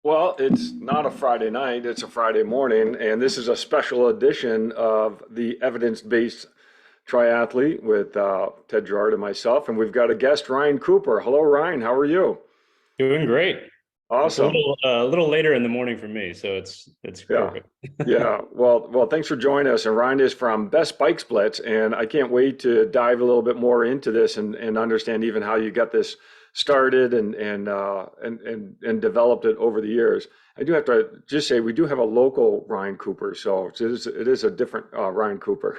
Well, it's not a Friday night, it's a Friday morning, and this is a special edition of the evidence-based triathlete with Ted Gerard and myself. And we've got a guest, Ryan Cooper. Hello, Ryan. How are you? Doing great. It's Awesome. a little later in the morning for me, so it's Yeah. perfect. Yeah. Well, thanks for joining us. And Ryan is from Best Bike Splits, and I can't wait to dive a little bit more into this and understand even how you got this started and developed it over the years. I do have to just say we do have a local Ryan Cooper, so it is a different Ryan Cooper.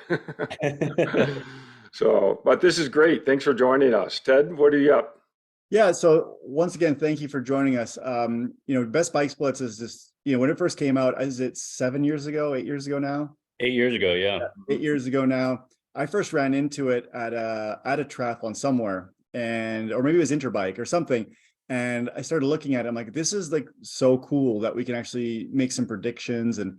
So, but this is great. Thanks for joining us. Ted, what are you up? Yeah, so once again, thank you for joining us. Best Bike Splits is just, when it first came out, is it 7 years ago, 8 years ago now? 8 years ago, yeah. 8 years ago now. I first ran into it at a triathlon somewhere, or maybe it was Interbike or something. And I started looking at it. I'm like, this is like so cool that we can actually make some predictions. Mhm.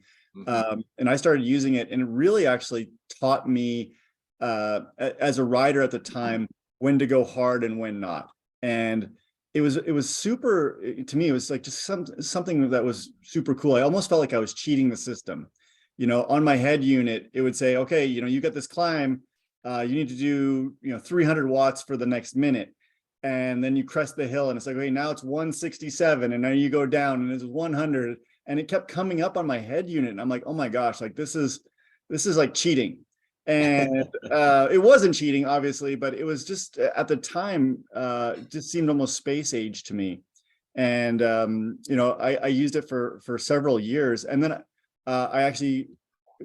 And I started using it, and it really actually taught me as a rider at the time when to go hard and when not. And it was super, to me, it was like just something that was super cool. I almost felt like I was cheating the system. On my head unit, it would say, okay, you got this climb, you need to do 300 watts for the next minute. And then you crest the hill and it's like, okay, now it's 167, and now you go down and it's 100. And it kept coming up on my head unit, and I'm like, oh my gosh, like this is like cheating. And it wasn't cheating, obviously, but it was just at the time, just seemed almost space age to me. And I used it for several years, and then I actually,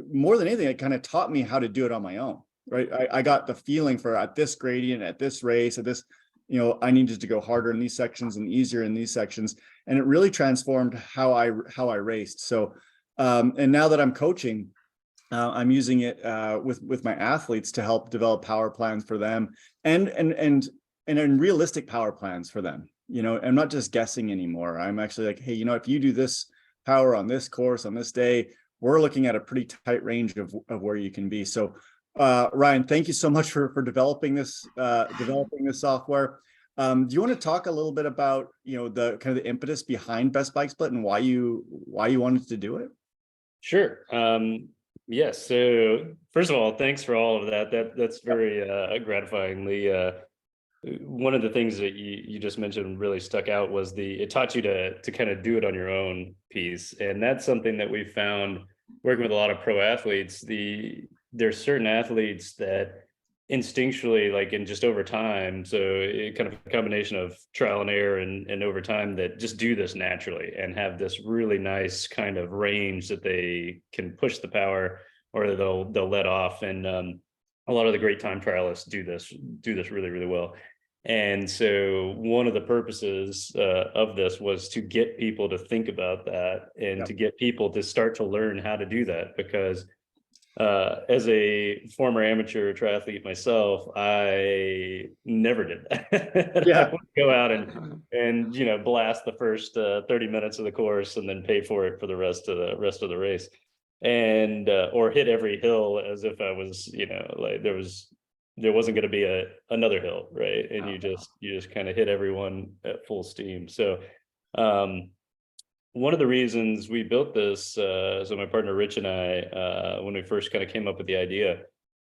more than anything, it kind of taught me how to do it on my own. Right, I got the feeling for at this gradient, at this race, at this, I needed to go harder in these sections and easier in these sections, and it really transformed how I raced. So, and now that I'm coaching, I'm using it with my athletes to help develop power plans for them, and realistic power plans for them. I'm not just guessing anymore. I'm actually like, hey, if you do this power on this course on this day, we're looking at a pretty tight range of where you can be. So, Ryan, thank you so much for developing this software. Do you want to talk a little bit about the kind of the impetus behind Best Bike Split and why you wanted to do it? Sure. Yes. So first of all, thanks for all of that. That's very gratifying. One of the things that you just mentioned really stuck out was it taught you to kind of do it on your own piece, and that's something that we found working with a lot of pro athletes. There's certain athletes that instinctually, like in just over time, so it kind of a combination of trial and error and over time, that just do this naturally and have this really nice kind of range that they can push the power, or they'll let off. And a lot of the great time trialists do this really, really well. And so one of the purposes of this was to get people to think about that, and Yep. to get people to start to learn how to do that. Because as a former amateur triathlete myself, I never did that. I Yeah. would go out and blast the first 30 minutes of the course and then pay for it for the rest of the race, and or hit every hill as if I was, like there wasn't going to be another hill, right? And you just kind of hit everyone at full steam. So um one of the reasons we built this, so my partner Rich and I, when we first kind of came up with the idea,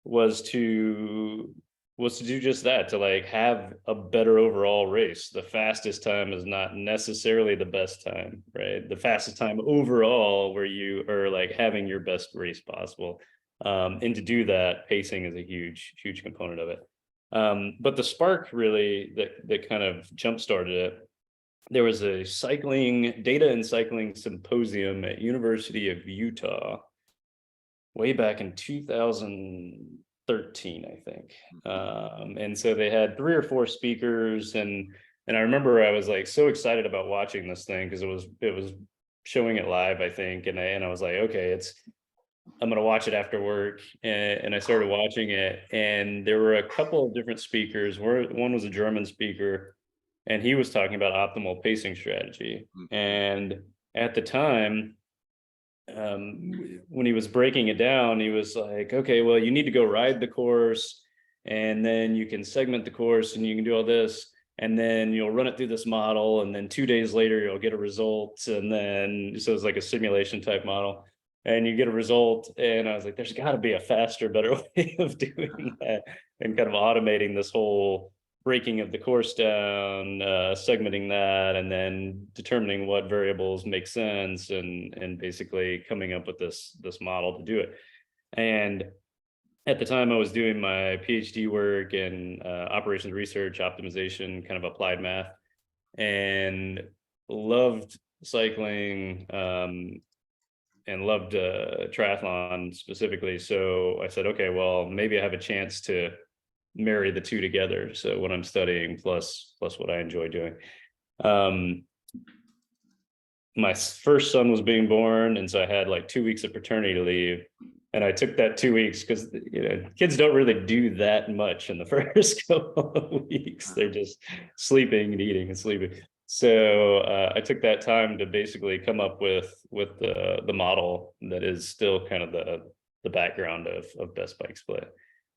was to do just that, to like have a better overall race. The fastest time is not necessarily the best time, right? The fastest time overall, where you are like having your best race possible. And to do that, pacing is a huge component of it. But the spark really that kind of jump started it, there was a cycling data and cycling symposium at University of Utah way back in 2013, I think. And so they had 3 or 4 speakers, and I remember I was like so excited about watching this thing because it was showing it live, I think, and I was like, okay, I'm gonna watch it after work, and I started watching it, and there were a couple of different speakers. One was a German speaker, and he was talking about optimal pacing strategy. Mhm. And at the time, when he was breaking it down, he was like, okay, well, you need to go ride the course, and then you can segment the course, and you can do all this. and then you'll run it through this model, and then 2 days later you'll get a result, and then so it's like a simulation type model, and you get a result. And I was like, there's got to be a faster, better way of doing that, and kind of automating this whole breaking of the course down, segmenting that, and then determining what variables make sense, and basically coming up with this model to do it. And at the time I was doing my PhD work in operations research, optimization, kind of applied math, and loved cycling, and loved triathlon specifically. So I said, okay, well, maybe I have a chance to marry the two together. So what I'm studying plus what I enjoy doing. My first son was being born, and so I had like 2 weeks of paternity leave. And I took that 2 weeks because, kids don't really do that much in the first couple of weeks. They're just sleeping and eating and sleeping. So I took that time to basically come up with the model that is still kind of the background of Best Bike Split.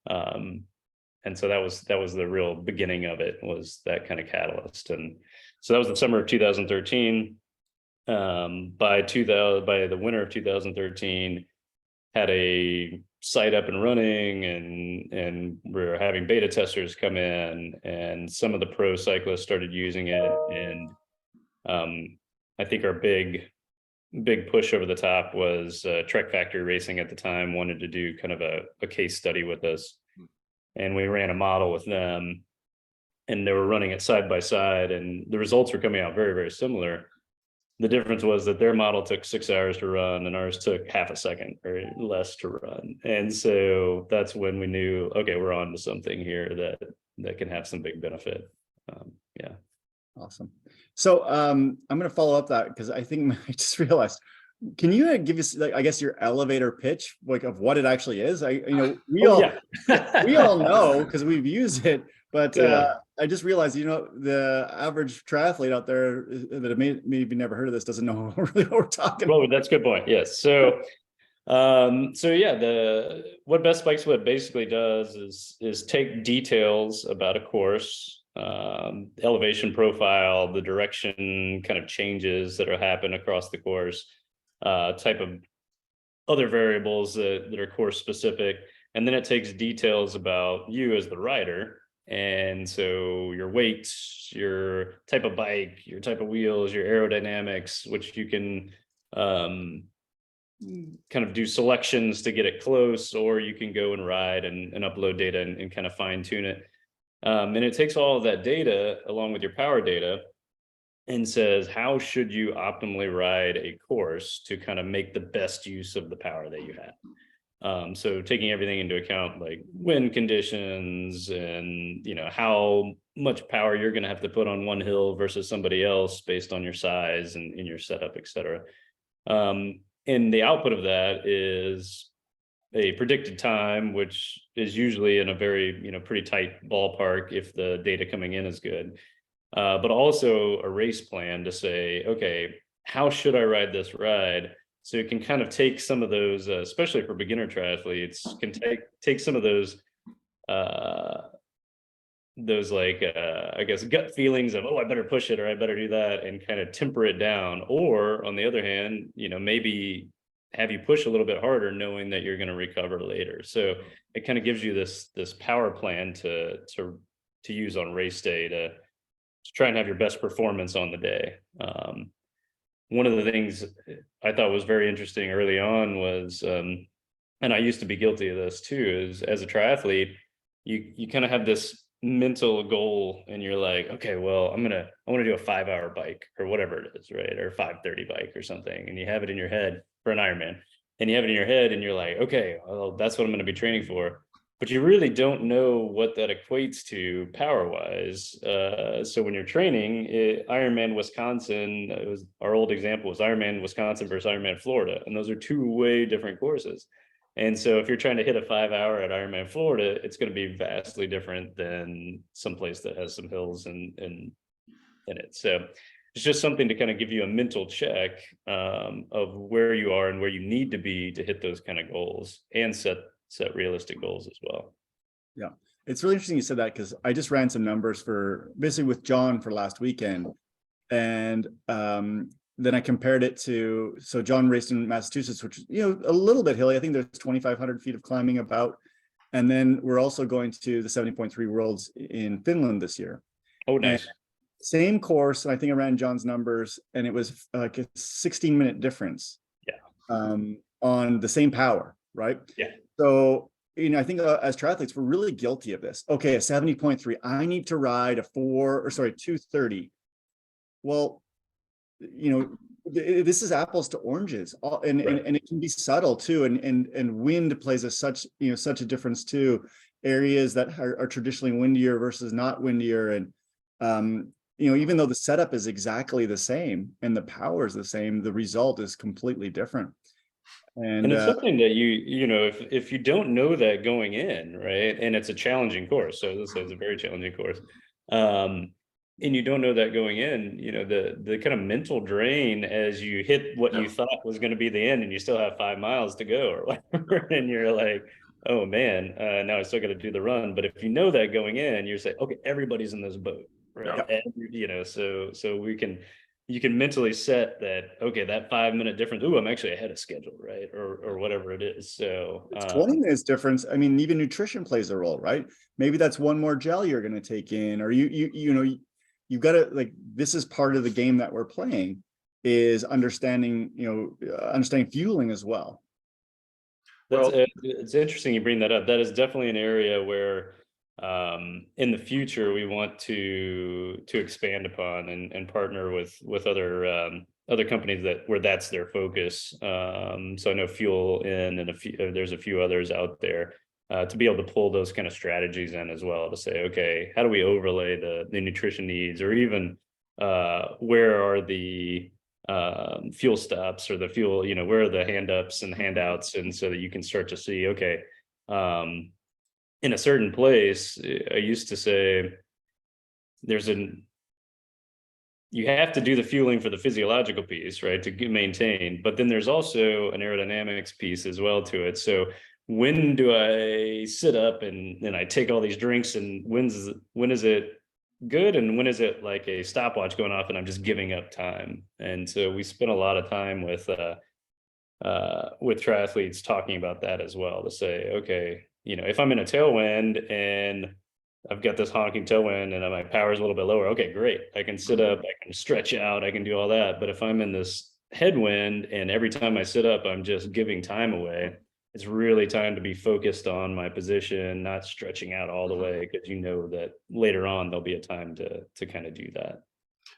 And so that was the real beginning of it, was that kind of catalyst. And so that was the summer of 2013. By the winter of 2013, had a site up and running, and we're having beta testers come in, and some of the pro cyclists started using it. And I think our big push over the top was Trek Factory Racing at the time wanted to do kind of a case study with us, and we ran a model with them, and they were running it side by side, and the results were coming out very, very similar. The difference was that their model took 6 hours to run, and ours took half a second or less to run. And so that's when we knew, okay, we're on to something here that can have some big benefit. Yeah. Awesome. So I'm going to follow up that, because I think I just realized, can you give us, like, I guess, your elevator pitch, like, of what it actually is? We all know because we've used it, but Yeah. I just realized, the average triathlete out there that maybe never heard of this doesn't know really what we're talking about. Well, that's a good point. Yes. So, what Best Bike Split basically does is take details about a course, elevation profile, the direction kind of changes that are happen across the course, type of other variables that are course specific. And then it takes details about you as the rider. And so your weight, your type of bike, your type of wheels, your aerodynamics, which you can kind of do selections to get it close, or you can go and ride and upload data and kind of fine tune it. And it takes all of that data along with your power data and says, how should you optimally ride a course to kind of make the best use of the power that you have? So taking everything into account, like wind conditions, and how much power you're going to have to put on one hill versus somebody else based on your size and in your setup, et cetera. And the output of that is a predicted time, which is usually in a very pretty tight ballpark if the data coming in is good, but also a race plan to say, okay, how should I ride this ride? So it can kind of take some of those, especially for beginner triathletes, can take some of those like, I guess, gut feelings of, oh, I better push it or I better do that, and kind of temper it down. Or on the other hand, maybe have you push a little bit harder, knowing that you're going to recover later. So it kind of gives you this power plan to use on race day to try and have your best performance on the day. One of the things I thought was very interesting early on was, and I used to be guilty of this too, is as a triathlete, you kind of have this mental goal, and you're like, okay, well, I want to do a 5-hour bike or whatever it is, right? Or 5:30 bike or something. And you have it in your head for an Ironman, and you have it in your head, and you're like, okay, well, that's what I'm going to be training for. But you really don't know what that equates to power wise. So when you're training, Ironman Wisconsin, it was our old example was Ironman Wisconsin versus Ironman Florida, and those are two way different courses. And so if you're trying to hit a 5-hour at Ironman Florida, it's going to be vastly different than someplace that has some hills in it. So it's just something to kind of give you a mental check of where you are and where you need to be to hit those kind of goals, and set realistic goals as well. Yeah. It's really interesting you said that, because I just ran some numbers for basically with John for last weekend. And then I compared it to, so John raced in Massachusetts, which is, a little bit hilly. I think there's 2,500 feet of climbing about. And then we're also going to the 70.3 Worlds in Finland this year. Oh, nice. And same course. And I think I ran John's numbers, and it was like a 16-minute difference. Yeah. On the same power, right? Yeah. So, I think as triathletes, we're really guilty of this. Okay, a 70.3, I need to ride a 230. Well, this is apples to oranges, and it can be subtle too. And wind plays such a difference too. Areas that are traditionally windier versus not windier. And, even though the setup is exactly the same and the power is the same, the result is completely different. And it's something that if you don't know that going in, right, and it's a challenging course, so this is a very challenging course, and you don't know that going in, the kind of mental drain as you hit what you thought was going to be the end, and you still have 5 miles to go or whatever, and you're like, oh man, now I still got to do the run. But if you know that going in, you're saying, okay, everybody's in this boat, right? Yeah. And, so you can mentally set that, okay, that 5 minute difference, ooh, I'm actually ahead of schedule, right? Or whatever it is. So it's 20 minutes difference. I mean, even nutrition plays a role, right? Maybe that's one more gel you're going to take in, or you've got to, like, this is part of the game that we're playing, is understanding fueling as well. It's interesting you bring that up. That is definitely an area where in the future we want to expand upon and partner with other companies where that's their focus. So I know Fuel In and there's a few others out there to be able to pull those kind of strategies in as well, to say, okay, how do we overlay the nutrition needs, or even where are the fuel stops, or the fuel, where are the hand ups and handouts, and so that you can start to see, okay, in a certain place, I used to say you have to do the fueling for the physiological piece, right, to maintain, but then there's also an aerodynamics piece as well to it. So when do I sit up and I take all these drinks, and when is it good, and when is it like a stopwatch going off and I'm just giving up time? And so we spent a lot of time with triathletes talking about that as well, to say, okay, if I'm in a tailwind and I've got this honking tailwind and my power's a little bit lower, okay, great, I can sit up, I can stretch out, I can do all that. But if I'm in this headwind and every time I sit up I'm just giving time away, it's really time to be focused on my position, not stretching out all the way, because that later on there'll be a time to kind of do that.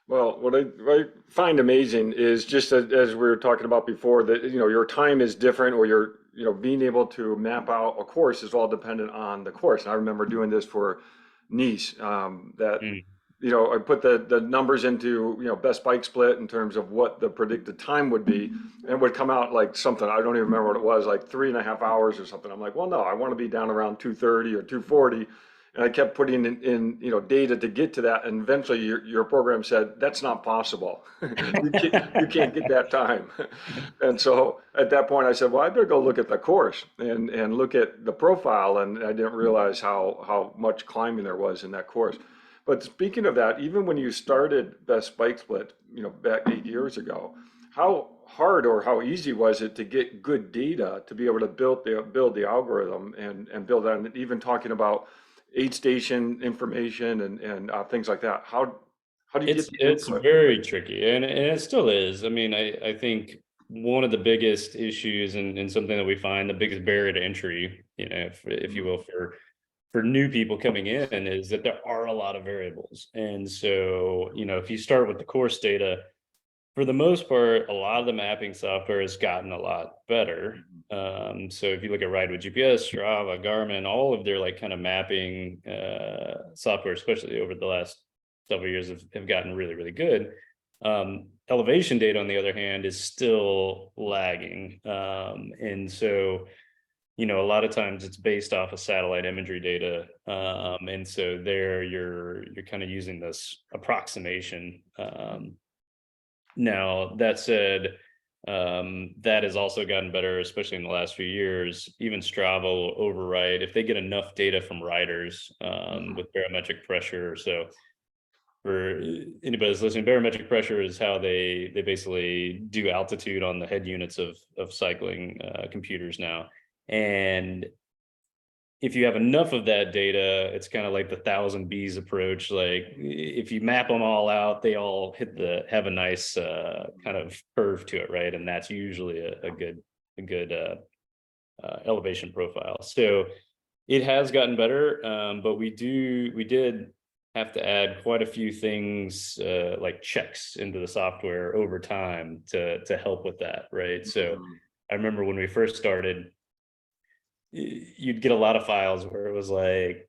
Well, what I find amazing is just as we were talking about before, that your time is different, or your being able to map out a course is all dependent on the course. And I remember doing this for Nice. I put the numbers into best bike split in terms of what the predicted time would be, and it would come out like something, I don't even remember what it was, like 3.5 hours or something. I'm like, well, no, I want to be down around 2:30 or 2:40. And I kept putting in data to get to that, and eventually your program said that's not possible. You can't get that time. And so at that point I said, well, I better go look at the course and look at the profile, and I didn't realize how much climbing there was in that course. But speaking of that, even when you started Best Bike Split, back 8 years ago, how hard or how easy was it to get good data to be able to build the algorithm and build that, and even talking about aid station information and things like that? How do you get the It's input? very tricky, and it still is. I mean, I think one of the biggest issues, and something that we find the biggest barrier to entry, if you will, for new people coming in, is that there are a lot of variables. And so, if you start with the course data, for the most part, a lot of the mapping software has gotten a lot better. So if you look at Ride with GPS, Strava, Garmin, all of their kind of mapping software, especially over the last several years, have gotten really, really good. Elevation data, on the other hand, is still lagging. And so, a lot of times it's based off of satellite imagery data. And so there you're kind of using this approximation. Now, that said, That has also gotten better, especially in the last few years. Even Strava will override if they get enough data from riders with barometric pressure. So for anybody that's listening, barometric pressure is how they basically do altitude on the head units of cycling computers now. And if you have enough of that data, it's kind of like the 1,000 bees approach. Like if you map them all out, they all have a nice kind of curve to it, right? And that's usually a good elevation profile. So it has gotten better, but we did have to add quite a few things like checks into the software over time to help with that, right? So I remember when we first started, you'd get a lot of files where it was like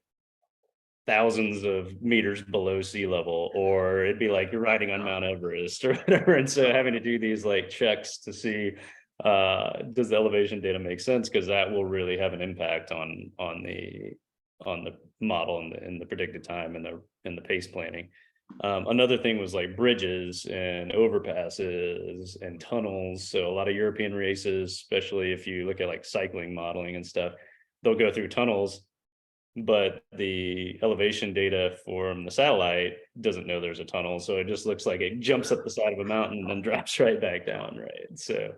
thousands of meters below sea level, or it'd be like you're riding on Mount Everest or whatever. And so having to do these like checks to see does the elevation data make sense, because that will really have an impact on the model and the predicted time and the pace planning. Another thing was like bridges and overpasses and tunnels. So a lot of European races, especially if you look at like cycling modeling and stuff, they'll go through tunnels, but the elevation data from the satellite doesn't know there's a tunnel. So it just looks like it jumps up the side of a mountain and then drops right back down, right? So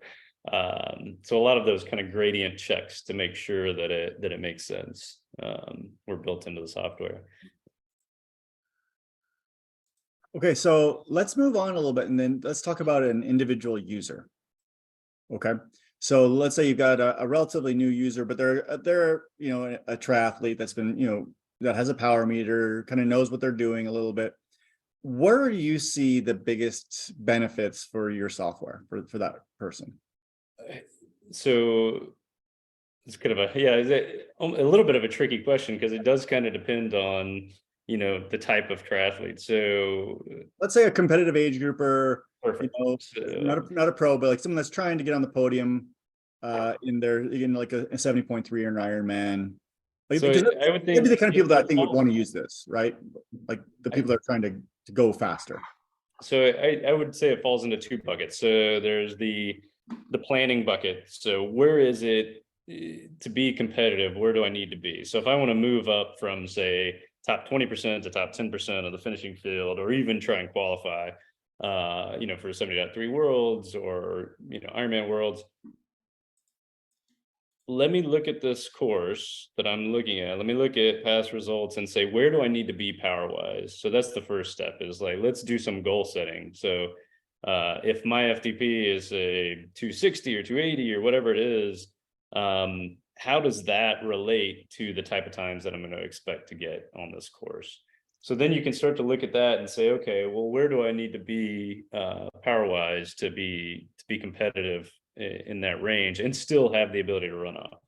so a lot of those kind of gradient checks to make sure that it makes sense were built into the software. Okay, so let's move on a little bit and then let's talk about an individual user. Okay, so let's say you've got a relatively new user, but they're you know, a triathlete that's been, you know, that has a power meter, kind of knows what they're doing a little bit. Where do you see the biggest benefits for your software for that person? So it's kind of a little bit of a tricky question, because it does kind of depend on, you know, the type of triathlete. So Let's say a competitive age grouper, perfect. you know, So, not a pro, but like someone that's trying to get on the podium in like a 70.3 or an Ironman. Like, so because I would think maybe the kind of people that I think would want to use this, right? Like the people that are trying to go faster. So I would say it falls into two buckets. So there's the planning bucket. So where is it to be competitive? Where do I need to be? So if I want to move up from, say, top 20% to top 10% of the finishing field, or even try and qualify, you know, for 70.3 worlds or, you know, Ironman worlds, let me look at this course that I'm looking at. Let me look at past results and say, where do I need to be power wise? So that's the first step, is like, let's do some goal setting. So if my FTP is a 260 or 280 or whatever it is, how does that relate to the type of times that I'm going to expect to get on this course? So then you can start to look at that and say, okay, well, where do I need to be power wise to be competitive in that range and still have the ability to run off?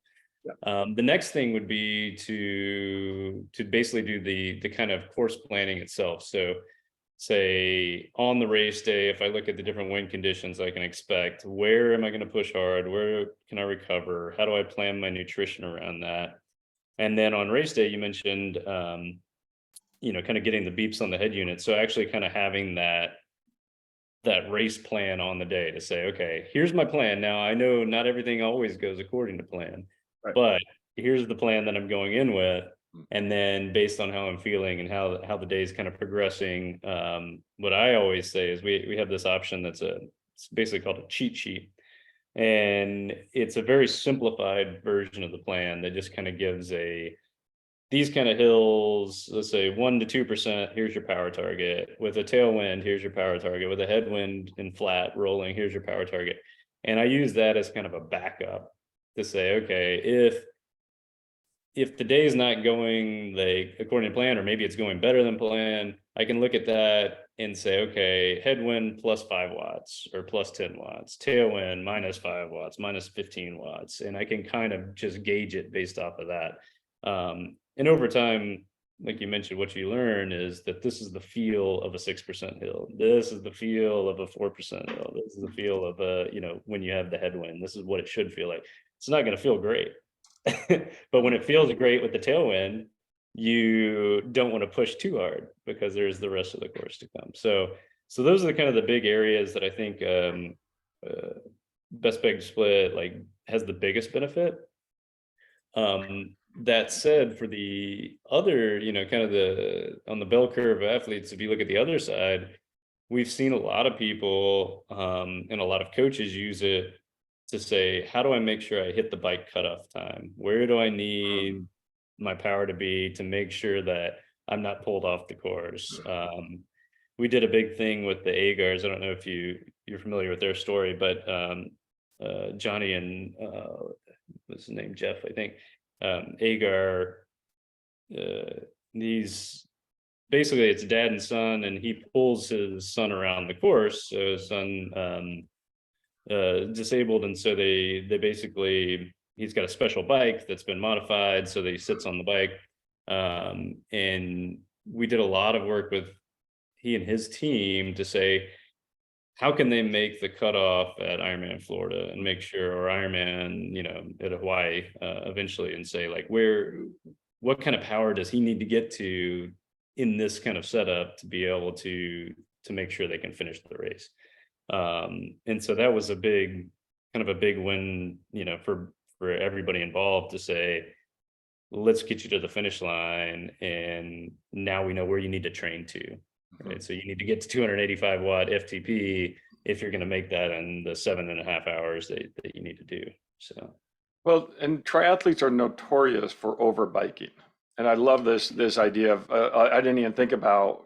Yeah. The next thing would be to basically do the kind of course planning itself. So say on the race day, if I look at the different wind conditions I can expect, where am I going to push hard? Where can I recover? How do I plan my nutrition around that? And then on race day, you mentioned, you know, kind of getting the beeps on the head unit. So actually kind of having that race plan on the day to say, okay, here's my plan. Now I know not everything always goes according to plan, Right. but here's the plan that I'm going in with. And then based on how I'm feeling and how the day is kind of progressing, what I always say is we have this option that's it's basically called a cheat sheet. And it's a very simplified version of the plan that just kind of gives these kind of hills, let's say 1 to 2%, here's your power target. With a tailwind, here's your power target. With a headwind and flat rolling, here's your power target. And I use that as kind of a backup to say, okay, if the day is not going like according to plan, or maybe it's going better than plan, I can look at that and say, okay, headwind plus 5 watts or plus 10 watts, tailwind minus 5 watts, minus 15 watts. And I can kind of just gauge it based off of that. And over time, like you mentioned, what you learn is that this is the feel of a 6% hill. This is the feel of a 4% hill. This is the feel of you know, when you have the headwind, this is what it should feel like. It's not going to feel great. But when it feels great with the tailwind, you don't want to push too hard because there's the rest of the course to come. So those are the kind of the big areas that I think best bike split like has the biggest benefit. That said, for the other, kind of on the bell curve of athletes, if you look at the other side, we've seen a lot of people and a lot of coaches use it to say, how do I make sure I hit the bike cutoff time? Where do I need my power to be to make sure that I'm not pulled off the course? We did a big thing with the Agars. I don't know if you're familiar with their story, but Johnny and what's his name, Jeff, I think. Agar, these basically it's dad and son, and he pulls his son around the course. So his son disabled, and so they basically, he's got a special bike that's been modified so that he sits on the bike. And we did a lot of work with he and his team to say, how can they make the cutoff at Ironman Florida and make sure, or Ironman, at Hawaii eventually, and say like, what kind of power does he need to get to in this kind of setup to be able to make sure they can finish the race. And so that was a big win, for everybody involved to say, let's get you to the finish line. And now we know where you need to train to. Right. So you need to get to 285 watt FTP if you're going to make that in the 7.5 hours that you need to do. So, well, and triathletes are notorious for overbiking. And I love this idea of, I didn't even think about,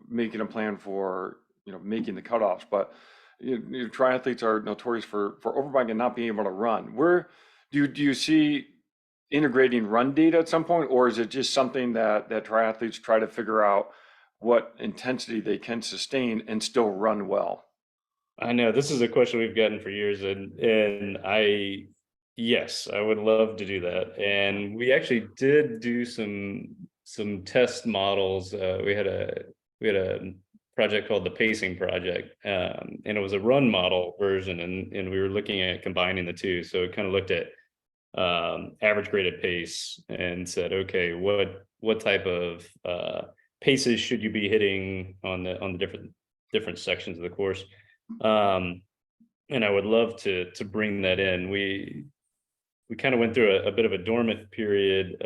making a plan for, making the cutoffs, but triathletes are notorious for overbiking and not being able to run. Where do you see integrating run data at some point, or is it just something that triathletes try to figure out what intensity they can sustain and still run well? I know this is a question we've gotten for years, and yes, I would love to do that. And we actually did do some test models. We had a project called the Pacing Project, and it was a run model version, and we were looking at combining the two. So it kind of looked at average graded pace and said, okay, what type of paces should you be hitting on the different sections of the course? And I would love to bring that in. We kind of went through a bit of a dormant period.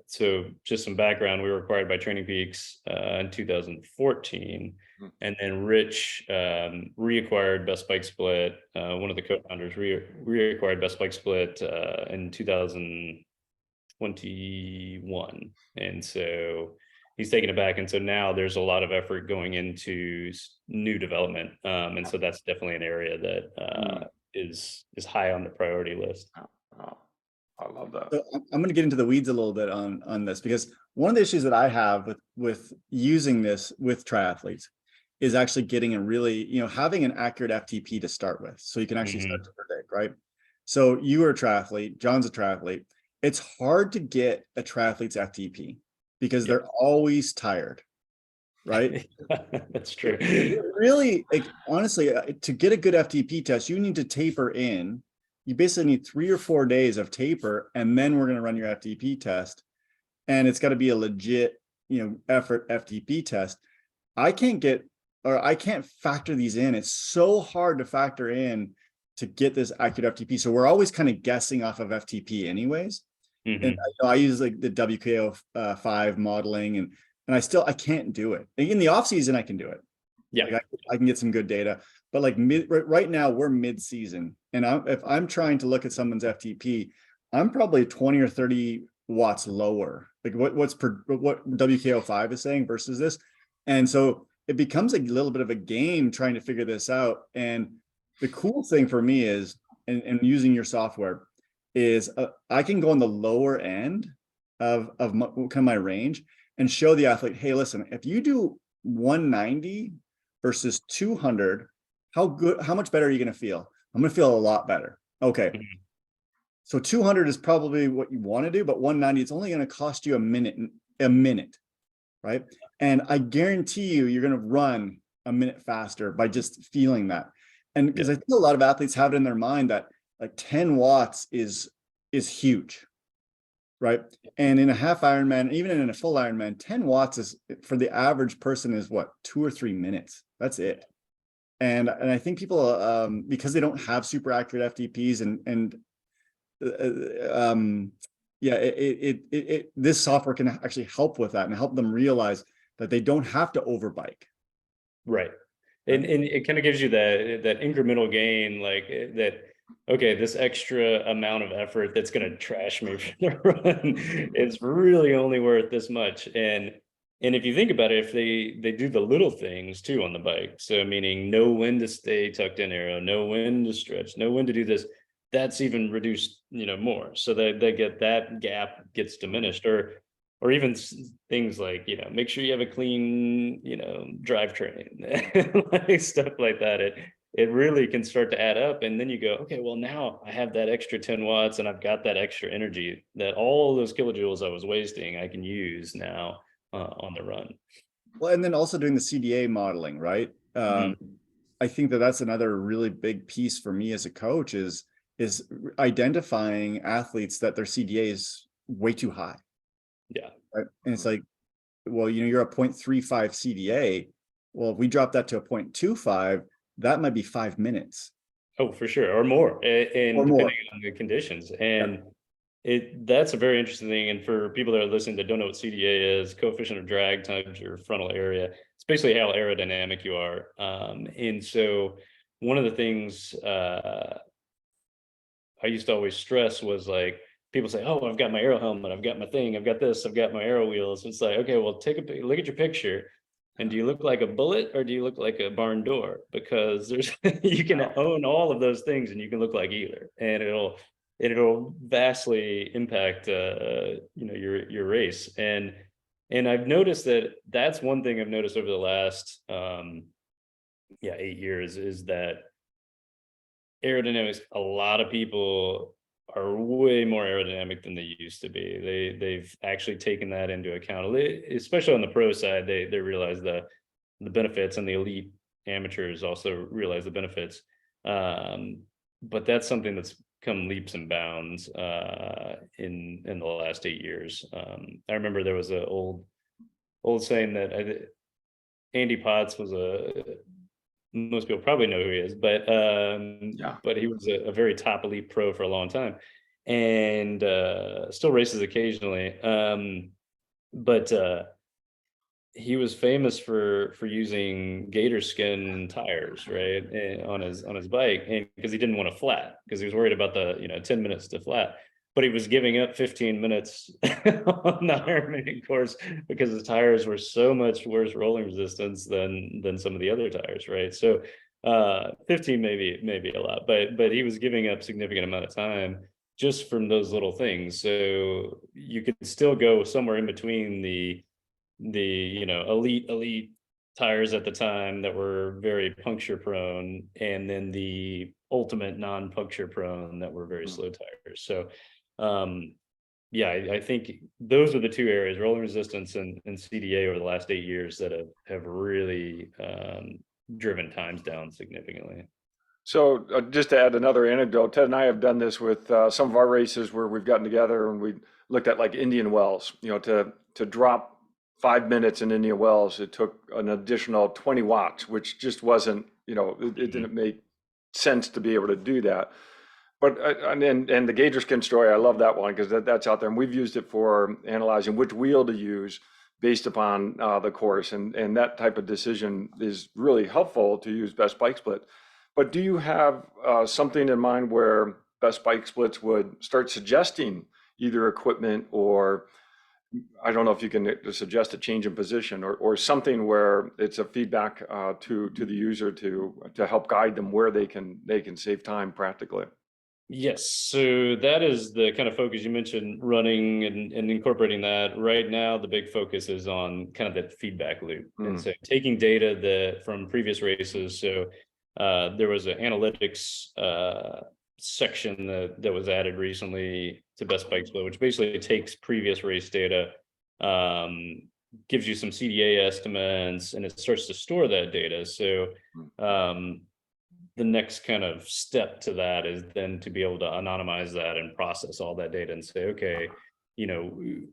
So just some background, we were acquired by Training Peaks in 2014. And then Rich reacquired Best Bike Split. One of the co-founders reacquired Best Bike Split in 2021. And so he's taking it back. And so now there's a lot of effort going into new development. And so that's definitely an area that is high on the priority list. Oh, I love that. So I'm going to get into the weeds a little bit on this, because one of the issues that I have with using this with triathletes is actually getting a really, having an accurate FTP to start with, so you can actually start to predict, right? So you are a triathlete, John's a triathlete. It's hard to get a triathlete's FTP because they're always tired, right? That's true. Really, honestly, to get a good FTP test, you need to taper in. You basically need 3 or 4 days of taper, and then we're going to run your FTP test. And it's got to be a legit, effort FTP test. I can't factor these in. It's so hard to factor in to get this accurate FTP. So we're always kind of guessing off of FTP anyways. And I use like the WKO5 modeling, and I can't do it. In the off season, I can do it. Yeah, like I can get some good data, but like right now we're mid-season, and if I'm trying to look at someone's FTP, I'm probably 20 or 30 watts lower. Like what WKO5 is saying versus this, and so it becomes a little bit of a game trying to figure this out. And the cool thing for me is, and using your software, is I can go on the lower end of my range and show the athlete, hey, listen, if you do 190 versus 200, how much better are you going to feel? I'm going to feel a lot better. Okay. So 200 is probably what you want to do, but 190, it's only going to cost you a minute, right? And I guarantee you're going to run a minute faster by just feeling that. And because I think a lot of athletes have it in their mind that like 10 watts is huge, right? And in a half Ironman, even in a full Ironman, 10 watts is, for the average person, is what, 2 or 3 minutes. That's it. And I think people, because they don't have super accurate FTPs yeah, this software can actually help with that and help them realize that they don't have to overbike. Right. And it kind of gives you that incremental gain, like that, okay, this extra amount of effort that's going to trash me for the run is really only worth this much. And if you think about it, if they do the little things too on the bike, so meaning know when to stay tucked in arrow, know when to stretch, know when to do this, that's even reduced, more. So they get that gap gets diminished, or even things like, make sure you have a clean, drivetrain, like stuff like that. It really can start to add up. And then you go, okay, well, now I have that extra 10 watts and I've got that extra energy that all those kilojoules I was wasting, I can use now on the run. Well, and then also doing the CDA modeling, right? I think that's another really big piece for me as a coach is identifying athletes that their CDA is way too high. Yeah. Right. And it's like, well, you're a 0.35 CDA. Well, if we drop that to a 0.25, that might be 5 minutes. Oh, for sure. Or more. And Or more. depending on the conditions. And that's a very interesting thing. And for people that are listening that don't know what CDA is, coefficient of drag times your frontal area, it's basically how aerodynamic you are. And so one of the things I used to always stress was like, people say, oh, I've got my aero helmet, I've got my thing, I've got this, I've got my aero wheels. It's like, okay, well, look at your picture. And do you look like a bullet or do you look like a barn door? Because there's you can own all of those things and you can look like either. And it'll vastly impact your race. And I've noticed that's one thing I've noticed over the last 8 years is that aerodynamics, a lot of people are way more aerodynamic than they used to be. They've actually taken that into account, especially on the pro side. They realize the benefits, and the elite amateurs also realize the benefits. But that's something that's come leaps and bounds in the last 8 years. I remember there was an old saying that Andy Potts was most people probably know who he is, but but he was a very top elite pro for a long time, and still races occasionally. But he was famous for using gator skin tires, right, on his bike, and because he didn't want to flat, because he was worried about the 10 minutes to flat. But he was giving up 15 minutes on the Ironman course because his tires were so much worse rolling resistance than some of the other tires, right? So 15 maybe a lot, but he was giving up significant amount of time just from those little things. So you could still go somewhere in between the elite tires at the time that were very puncture prone, and then the ultimate non-puncture prone that were very slow tires. So I think those are the two areas, rolling resistance and CDA, over the last 8 years that have really driven times down significantly. So just to add another anecdote, Ted and I have done this with some of our races where we've gotten together and we looked at like Indian Wells, to drop 5 minutes in Indian Wells, it took an additional 20 watts, which just wasn't, it didn't make sense to be able to do that. But and the gator skin story, I love that one because that's out there, and we've used it for analyzing which wheel to use based upon the course, and that type of decision is really helpful to use Best Bike Split. But do you have something in mind where Best Bike Splits would start suggesting either equipment, or I don't know if you can suggest a change in position, or something where it's a feedback to the user to help guide them where they can save time practically? Yes, so that is the kind of focus you mentioned, running and incorporating that. Right now, the big focus is on kind of that feedback loop. And so taking data from previous races. So there was an analytics section that was added recently to Best Bike Split, which basically takes previous race data, gives you some CDA estimates, and it starts to store that data. So the next kind of step to that is then to be able to anonymize that and process all that data and say, okay,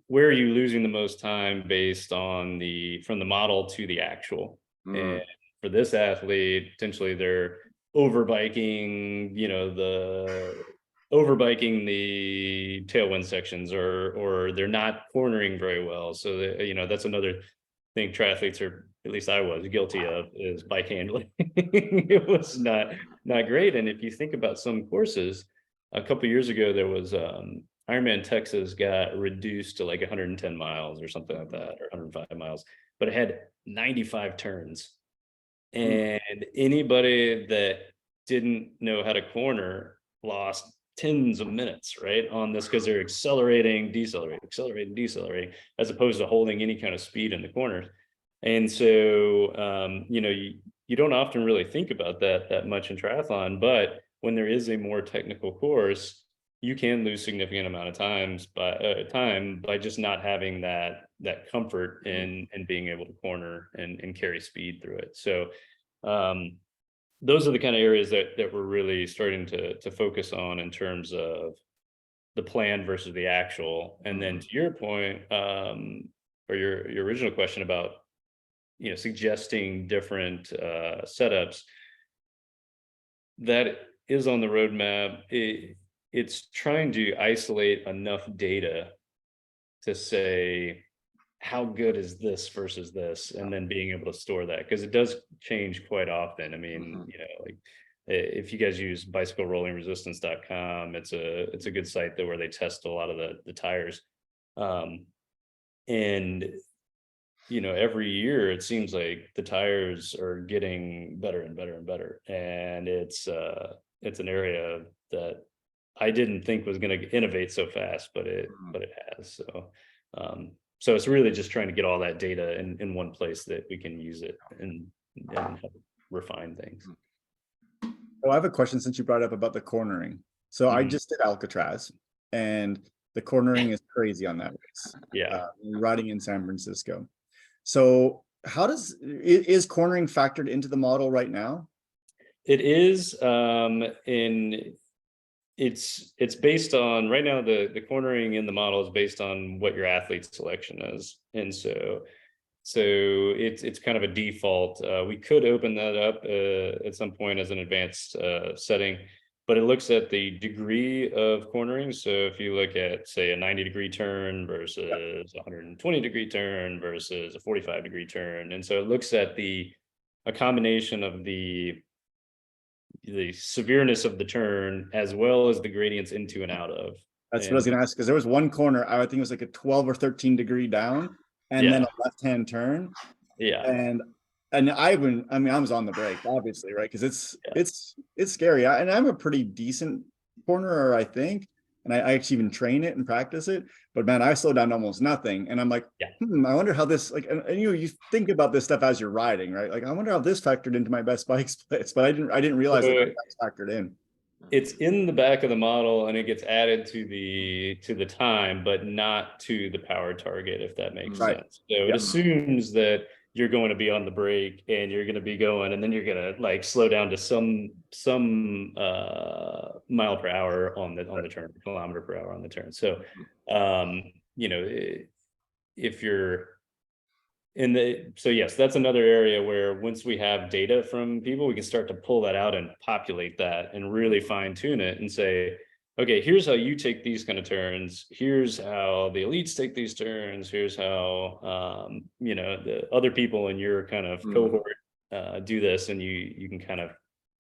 where are you losing the most time based on from the model to the actual? And for this athlete, potentially they're overbiking, overbiking the tailwind sections, or they're not cornering very well. So that, that's another thing triathletes are, at least I was guilty of, is bike handling. It was not great. And if you think about some courses, a couple of years ago, there was Ironman Texas got reduced to like 110 miles or something like that, or 105 miles, but it had 95 turns. And anybody that didn't know how to corner lost tens of minutes, right, on this, because they're accelerating, decelerating, as opposed to holding any kind of speed in the corners. And so, you don't often really think about that much in triathlon, but when there is a more technical course, you can lose significant amount of time by just not having that comfort in being able to corner and carry speed through it. So those are the kind of areas that we're really starting to focus on in terms of the plan versus the actual. And then to your point, or your original question about suggesting different setups, that is on the roadmap. It's trying to isolate enough data to say, how good is this versus this, and then being able to store that, because it does change quite often. I mean, like if you guys use bicyclerollingresistance.com, it's a good site there where they test a lot of the tires. And every year it seems like the tires are getting better and better and better. And it's an area that I didn't think was going to innovate so fast, but it has. So it's really just trying to get all that data in one place that we can use it and refine things. So I have a question, since you brought up about the cornering. So I just did Alcatraz, and the cornering is crazy on that race. Yeah. Riding in San Francisco. So how is cornering factored into the model right now? It is, it's based on, right now, the cornering in the model is based on what your athlete selection is. And so it's kind of a default. We could open that up at some point as an advanced setting, but it looks at the degree of cornering. So if you look at, say, a 90-degree turn versus a 120-degree turn versus a 45-degree turn. And so it looks at a combination of the severeness of the turn as well as the gradients into and out of. That's what I was going to ask, because there was one corner, I think it was like a 12 or 13 degree down, and then a left-hand turn. Yeah. And I was on the brake, obviously, right? Because it's scary. And I'm a pretty decent cornerer, I think. And I actually even train it and practice it. But man, I slow down to almost nothing. And I'm like, I wonder how this, like, and you think about this stuff as you're riding, right? Like, I wonder how this factored into my best bike splits, but I didn't realize that was factored in. It's in the back of the model, and it gets added to the time, but not to the power target, if that makes sense. So it assumes that you're going to be on the brake and you're going to be going, and then you're going to like slow down to some mile per hour on the turn, kilometer per hour on the turn. So if you're so yes, that's another area where once we have data from people, we can start to pull that out and populate that and really fine tune it and say, okay, here's how you take these kind of turns. Here's how the elites take these turns. Here's how, the other people in your kind of cohort do this. And you can kind of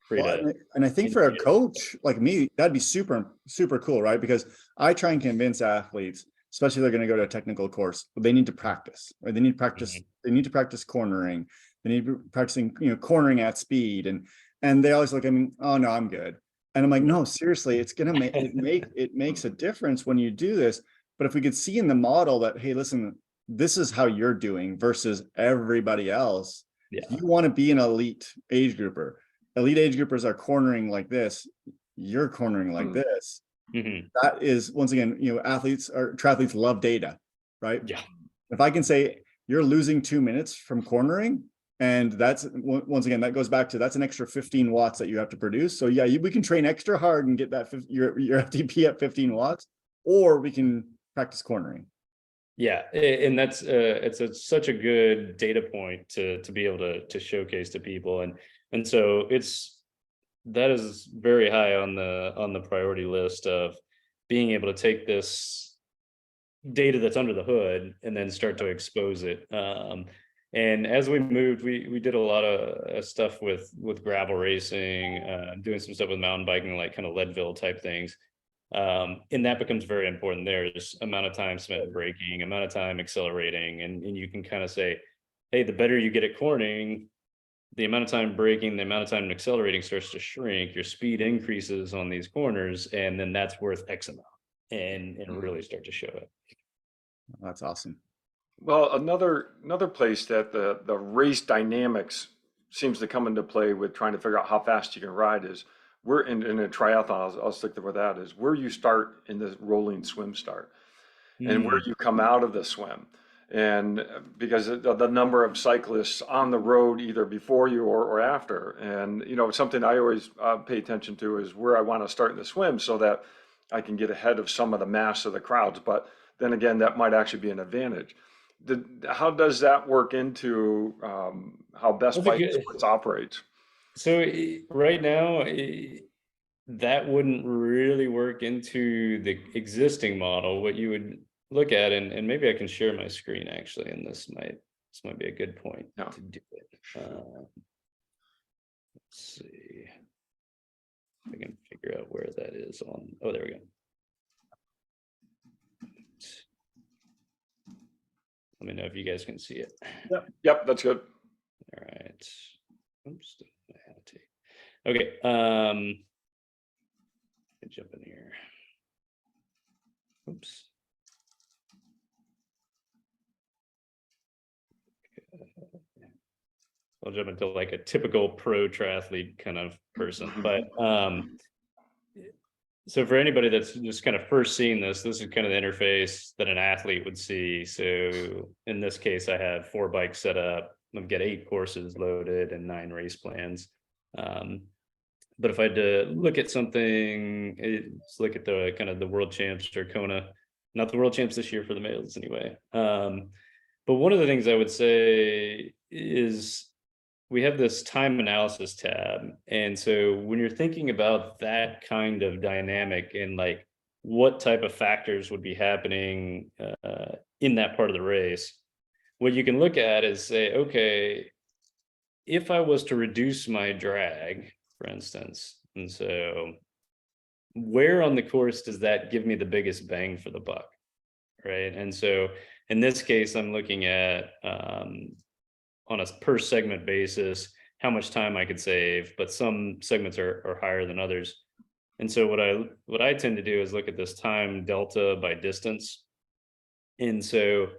create and I think for a coach like me, that'd be super, super cool, right? Because I try and convince athletes, especially if they're going to go to a technical course, they need to practice, right? They need to practice. They need to practice cornering. They need to be practicing, cornering at speed. And they always look at me, oh no, I'm good. And I'm like, no, seriously, it's going to it makes a difference when you do this. But if we could see in the model that, hey, listen, this is how you're doing versus everybody else. You want to be an elite age grouper. Elite age groupers are cornering like this. You're cornering like this. That is, once again, triathletes love data, right? Yeah. If I can say you're losing 2 minutes from cornering, and that's, once again, that goes back to, that's an extra 15 watts that you have to produce. So yeah, we can train extra hard and get that your FTP at 15 watts, or we can practice cornering. Yeah, and that's such a good data point to be able to showcase to people, and so that is very high on the priority list of being able to take this data that's under the hood and then start to expose it. And as we moved, we did a lot of stuff with gravel racing, doing some stuff with mountain biking, like kind of Leadville type things. And that becomes very important. There's amount of time spent braking, amount of time accelerating, and you can kind of say, hey, the better you get at cornering, the amount of time braking, the amount of time accelerating starts to shrink, your speed increases on these corners, and then that's worth X amount, and really start to show it. That's awesome. Well, another place that the race dynamics seems to come into play with trying to figure out how fast you can ride is we're in a triathlon. I'll stick with that, is where you start in the rolling swim start and where you come out of the swim. And because the number of cyclists on the road, either before you or after. And, something I always pay attention to is where I want to start in the swim so that I can get ahead of some of the mass of the crowds. But then again, that might actually be an advantage. How does that work into how Best Bike Sports operates? So right now, that wouldn't really work into the existing model. What you would look at, and maybe I can share my screen actually, and this might be a good point to do it. Let's see if I can figure out where that is on. Oh, there we go. Let me know if you guys can see it. Yep, that's good. All right. Oops. Okay. Jump in here. Oops. I'll jump into like a typical pro triathlete kind of person, but so for anybody that's just kind of first seeing this is kind of the interface that an athlete would see. So in this case, I have 4 bikes set up. I've got 8 courses loaded and 9 race plans. But if I had to look at something, let's look at the kind of the world champs or Kona, not the world champs this year for the males anyway. But one of the things I would say is we have this time analysis tab. And so when you're thinking about that kind of dynamic and like what type of factors would be happening in that part of the race, what you can look at is say, okay, if I was to reduce my drag, for instance, and so where on the course does that give me the biggest bang for the buck, right? And so in this case, I'm looking at on a per segment basis, how much time I could save, but some segments are higher than others. And so what I tend to do is look at this time delta by distance. And so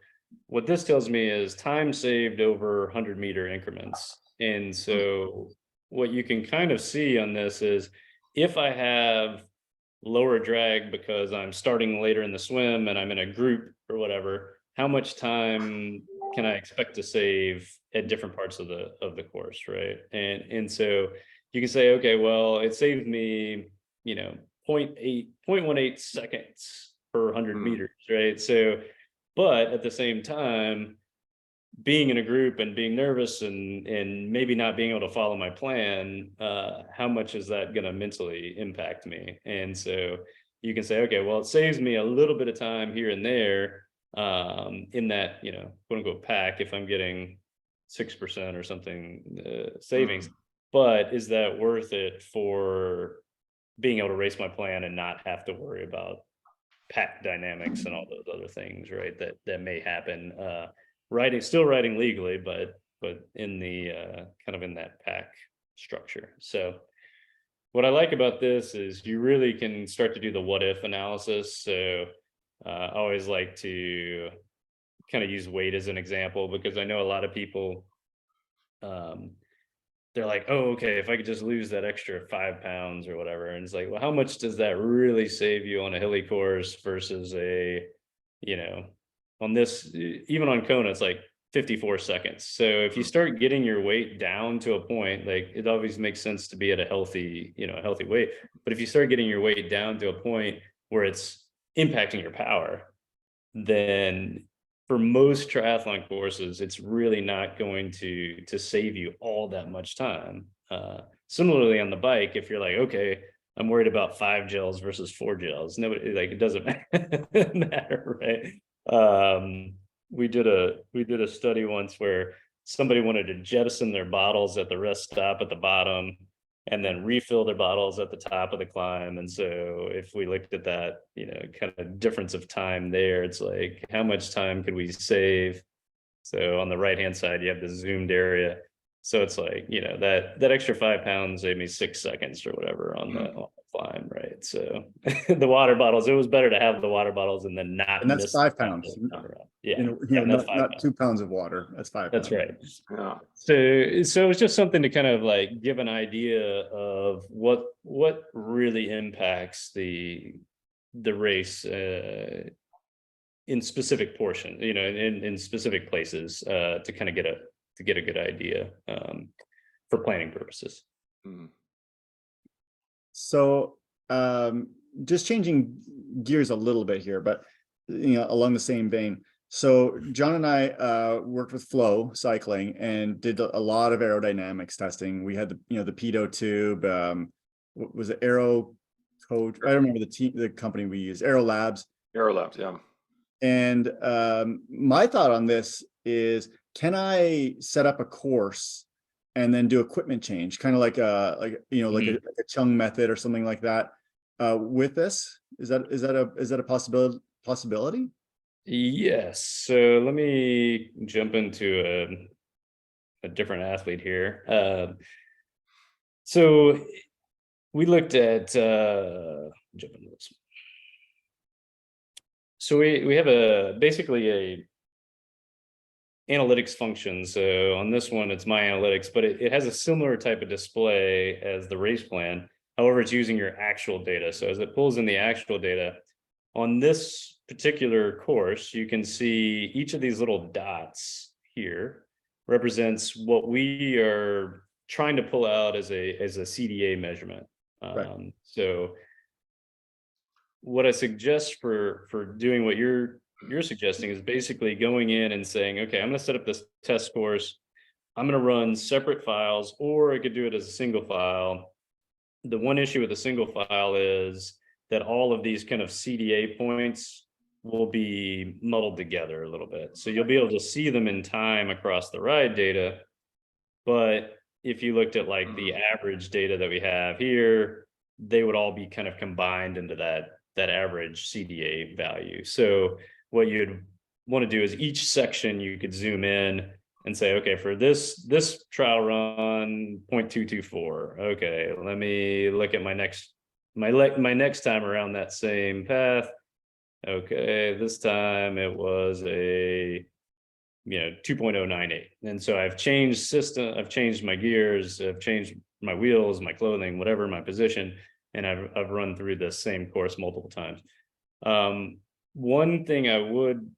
what this tells me is time saved over 100-meter increments. And so what you can kind of see on this is if I have lower drag because I'm starting later in the swim and I'm in a group or whatever, how much time can I expect to save at different parts of the course, right? And so you can say, okay, well, it saved me, 0.18 seconds per 100 meters, right? So, but at the same time, being in a group and being nervous and maybe not being able to follow my plan, how much is that going to mentally impact me? And so you can say, okay, well, it saves me a little bit of time here and there in that, quote unquote pack, if I'm getting 6% or something savings, but is that worth it for being able to race my plan and not have to worry about pack dynamics and all those other things, right? That may happen, still riding legally, but in the kind of in that pack structure. So what I like about this is you really can start to do the what if analysis. So I always like to kind of use weight as an example, because I know a lot of people, they're like, oh, okay, if I could just lose that extra 5 pounds or whatever. And it's like, well, how much does that really save you on a hilly course versus on this, even on Kona, it's like 54 seconds. So if you start getting your weight down to a point, like it always makes sense to be at a healthy weight. But if you start getting your weight down to a point where it's impacting your power, then for most triathlon courses, it's really not going to save you all that much time. Similarly on the bike, if you're like, okay, I'm worried about 5 gels versus 4 gels, nobody, like, it doesn't matter, right? We did a study once where somebody wanted to jettison their bottles at the rest stop at the bottom and then refill their bottles at the top of the climb. And so if we looked at that, kind of difference of time there, it's like, how much time could we save? So on the right-hand side, you have the zoomed area. So it's like, that extra 5 pounds saved me 6 seconds or whatever on the climb, right? So the water bottles, it was better to have the water bottles and then not. And that's 5 pounds. Yeah, that's not 2 pounds of water. That's 5 pounds. That's right. Yeah. So it's just something to kind of like give an idea of what really impacts the race in specific portion, in specific places, to kind of get a good idea for planning purposes. Mhm. So just changing gears a little bit here, but along the same vein. So John and I worked with Flow Cycling and did a lot of aerodynamics testing. We had the Pedo tube. What was it? Aero Coach? I don't remember the company we used. Aero Labs. Aero Labs, yeah. And my thought on this is, can I set up a course and then do equipment change, kind of like a Chung method or something like that with this? Is that a possibility? Yes. So let me jump into a different athlete here. So we looked at jump into this. So we have basically a analytics function. So on this one, it's my analytics, but it has a similar type of display as the race plan. However, it's using your actual data. So as it pulls in the actual data on this particular course, you can see each of these little dots here represents what we are trying to pull out as a CDA measurement. Right. So what I suggest for doing what you're suggesting is basically going in and saying, okay, I'm going to set up this test course. I'm going to run separate files, or I could do it as a single file. The one issue with a single file is that all of these kind of CDA points will be muddled together a little bit. So you'll be able to see them in time across the ride data. But if you looked at like the average data that we have here, they would all be kind of combined into that average CDA value. So what you'd want to do is each section you could zoom in and say, okay, for this trial run 0.224. Okay, let me look at my next time around that same path. Okay, this time it was a 2.098. And so I've changed my gears, I've changed my wheels, my clothing, whatever my position, and I've run through this same course multiple times. One thing I would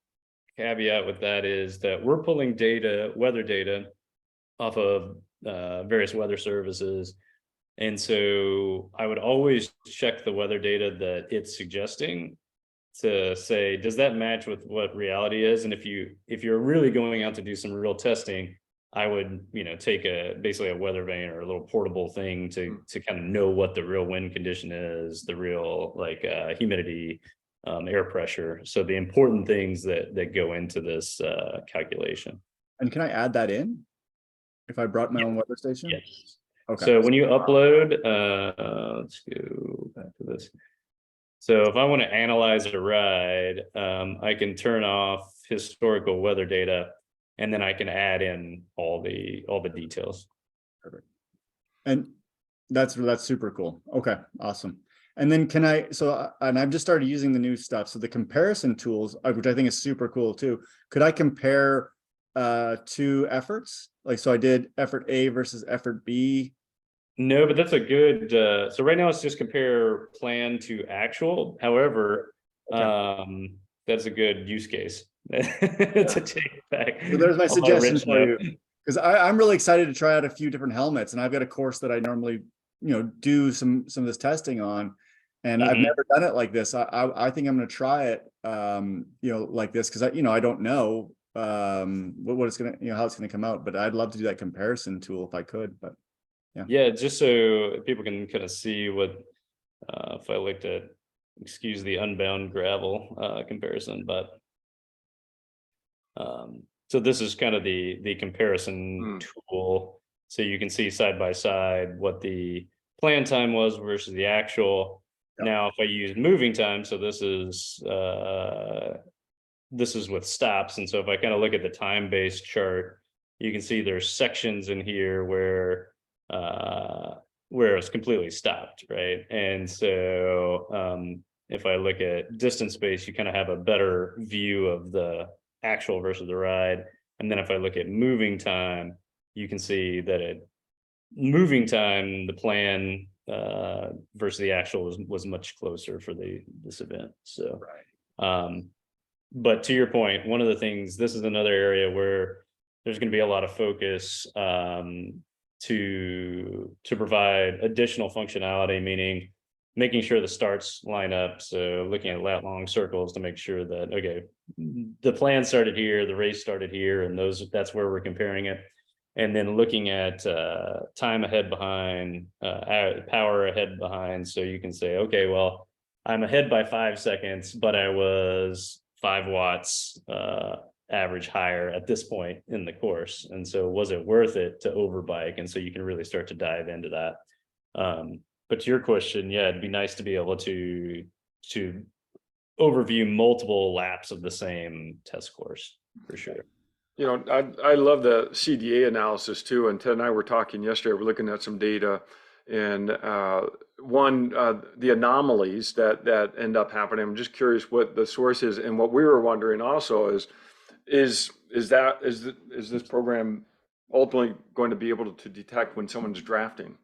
caveat with that is that we're pulling weather data off of various weather services. And so I would always check the weather data that it's suggesting to say, does that match with what reality is? And if you're really going out to do some real testing, I would, take basically a weather vane or a little portable thing to kind of know what the real wind condition is, the real humidity, air pressure. So the important things that go into this calculation. And can I add that in if I brought my own weather station? Yes. Okay. So when you upload, let's go back to this. So if I want to analyze a ride, I can turn off historical weather data, and then I can add in all the details. Perfect. And that's super cool. Okay, awesome. And then and I've just started using the new stuff. So the comparison tools, which I think is super cool too. Could I compare two efforts? So I did effort A versus effort B. No, but that's a good, so right now it's just compare plan to actual. However, okay. That's a good use case. To take back. So there's my suggestion for you, because I'm really excited to try out a few different helmets, and I've got a course that I normally, do some of this testing on. And I've never done it like this. I think I'm going to try it, like this, because I don't know what it's going to, how it's going to come out, but I'd love to do that comparison tool if I could, but yeah, just so people can kind of see what, if I looked at, excuse the unbound gravel comparison, but so this is kind of the comparison tool. So you can see side by side what the plan time was versus the actual. Yep. Now, if I use moving time, so this is with stops. And so if I kind of look at the time-based chart, you can see there's sections in here where it's completely stopped, right? And so if I look at distance space, you kind of have a better view of the actual versus the ride. And then if I look at moving time, you can see that moving time, the plan versus the actual was much closer for this event. So right. But to your point, one of the things, this is another area where there's going to be a lot of focus to provide additional functionality, meaning making sure the starts line up. So looking at lat long circles to make sure that, okay, the plan started here, the race started here, and that's where we're comparing it. And then looking at time ahead behind, power ahead behind. So you can say, okay, well, I'm ahead by 5 seconds, but I was 5 watts average higher at this point in the course. And so was it worth it to overbike? And so you can really start to dive into that. But to your question, yeah, it'd be nice to be able to overview multiple laps of the same test course for sure. You know, I love the CDA analysis too. And Ted and I were talking yesterday. We're looking at some data, and the anomalies that end up happening. I'm just curious what the source is, and what we were wondering also is this program ultimately going to be able to detect when someone's drafting?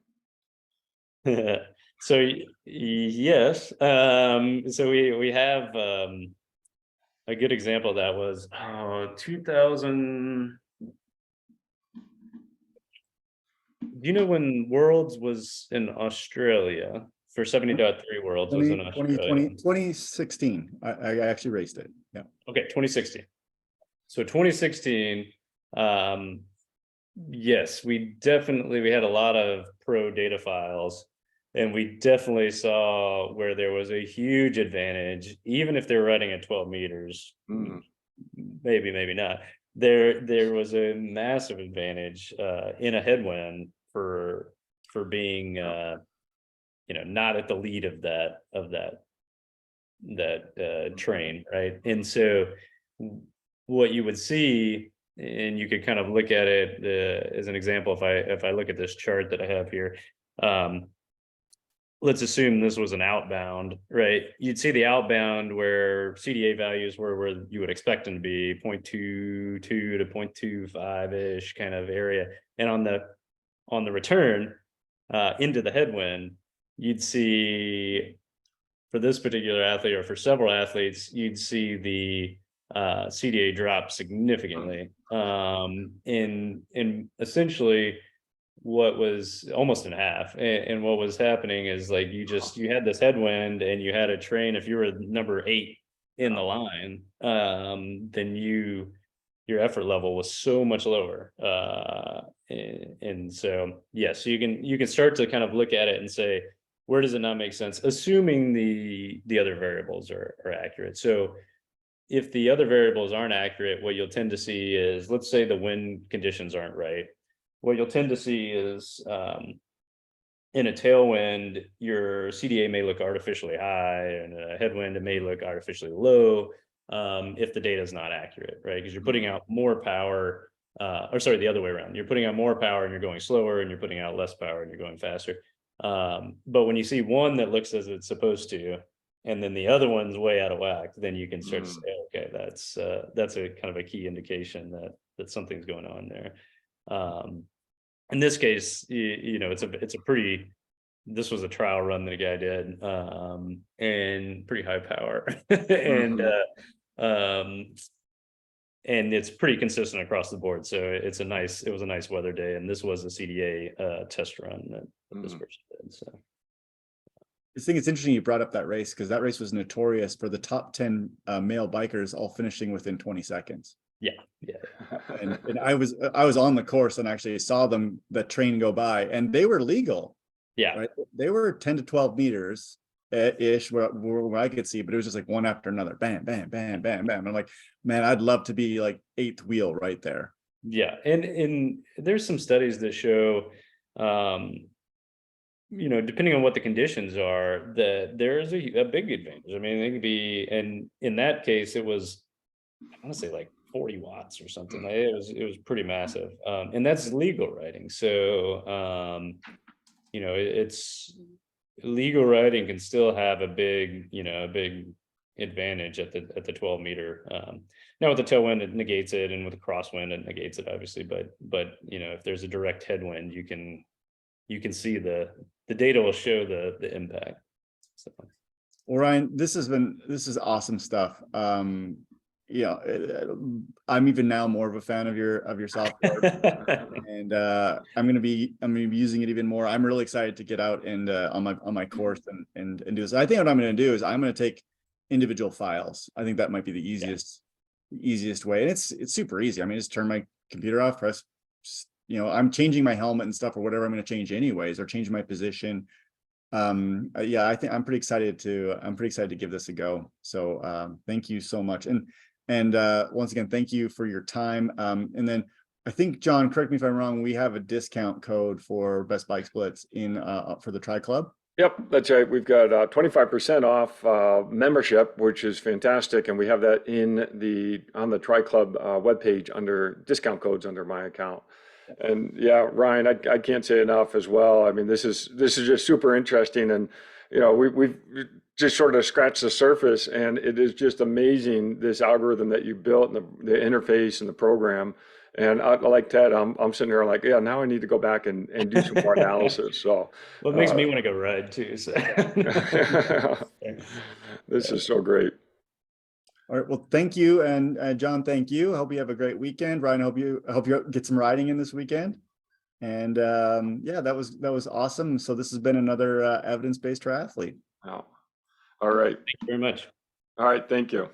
So yes, so we have a good example of that was 2000. Do you know when Worlds was in Australia for 70.3 Worlds was in Australia? 2016. I actually raced it. Yeah. Okay, 2016. So 2016, yes, we had a lot of pro data files, and we definitely saw where there was a huge advantage, even if they were riding at 12 meters, maybe not. There was a massive advantage in a headwind for being not at the lead of that train, right? And so what you would see, and you could kind of look at it as an example, if I look at this chart that I have here, let's assume this was an outbound, right? You'd see the outbound where CDA values were where you would expect them to be 0.22 to 0.25-ish kind of area. And on the return into the headwind, you'd see for this particular athlete, or for several athletes, you'd see the CDA drop significantly. In essentially what was almost in half, and what was happening is like you had this headwind and you had a train. If you were number 8 in the line, then your effort level was so much lower, and so yes, you can start to kind of look at it and say, where does it not make sense, assuming the other variables are accurate. So if the other variables aren't accurate, what you'll tend to see is, let's say the wind conditions aren't right. What you'll tend to see is in a tailwind, your CDA may look artificially high, and a headwind, it may look artificially low if the data is not accurate, right? Because you're putting out more power, or sorry, the other way around. You're putting out more power and you're going slower, and you're putting out less power and you're going faster. But when you see one that looks as it's supposed to, and then the other one's way out of whack, then you can start to say, okay, that's a kind of a key indication that something's going on there. In this case, this was a trial run that a guy did, and pretty high power, and it's pretty consistent across the board. So it was a nice weather day, and this was a CDA test run that this person did. So I think it's interesting you brought up that race because that race was notorious for the top 10 male bikers all finishing within 20 seconds. Yeah. And I was on the course and actually saw the train go by, and they were legal. Yeah. Right. They were 10 to 12 meters ish where I could see, but it was just like one after another, bam, bam, bam, bam, bam. I'm like, man, I'd love to be like eighth wheel right there. Yeah. And there's some studies that show, depending on what the conditions are, that there is a big advantage. I mean, it could be, and in that case, it was, I want to say like 40 watts or something. Like it was pretty massive. And that's legal riding. So, it's legal riding can still have a big advantage at the 12 meter. Now with the tailwind, it negates it, and with the crosswind, it negates it, obviously. But if there's a direct headwind, you can see the data will show the impact. So. Well, Ryan, this is awesome stuff. I'm even now more of a fan of your software, and I'm gonna be using it even more. I'm really excited to get out and on my course and do this. I think what I'm gonna do is I'm gonna take individual files. I think that might be the easiest way, and it's super easy. I mean, just turn my computer off, press. I'm changing my helmet and stuff or whatever I'm going to change anyways, or change my position. I think I'm pretty excited to give this a go. So thank you so much. And once again, thank you for your time. And then I think, John, correct me if I'm wrong, we have a discount code for Best Bike Splits for the Tri Club. Yep, that's right. We've got 25% off membership, which is fantastic, and we have that on the Tri Club webpage under discount codes under my account. And yeah, Ryan, I can't say enough as well. I mean, this is just super interesting, and we've just sort of scratched the surface, and it is just amazing, this algorithm that you built, and the interface and the program. And like Ted, I'm sitting here like, yeah, now I need to go back and do some more analysis. So, well, it makes me want to go ride too. So. This is so great. All right. Well, thank you. And John, thank you. I hope you have a great weekend. Ryan, I hope you get some riding in this weekend. And that was awesome. So this has been another evidence-based triathlete. Oh. All right. Thank you very much. All right. Thank you.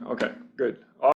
Okay, good.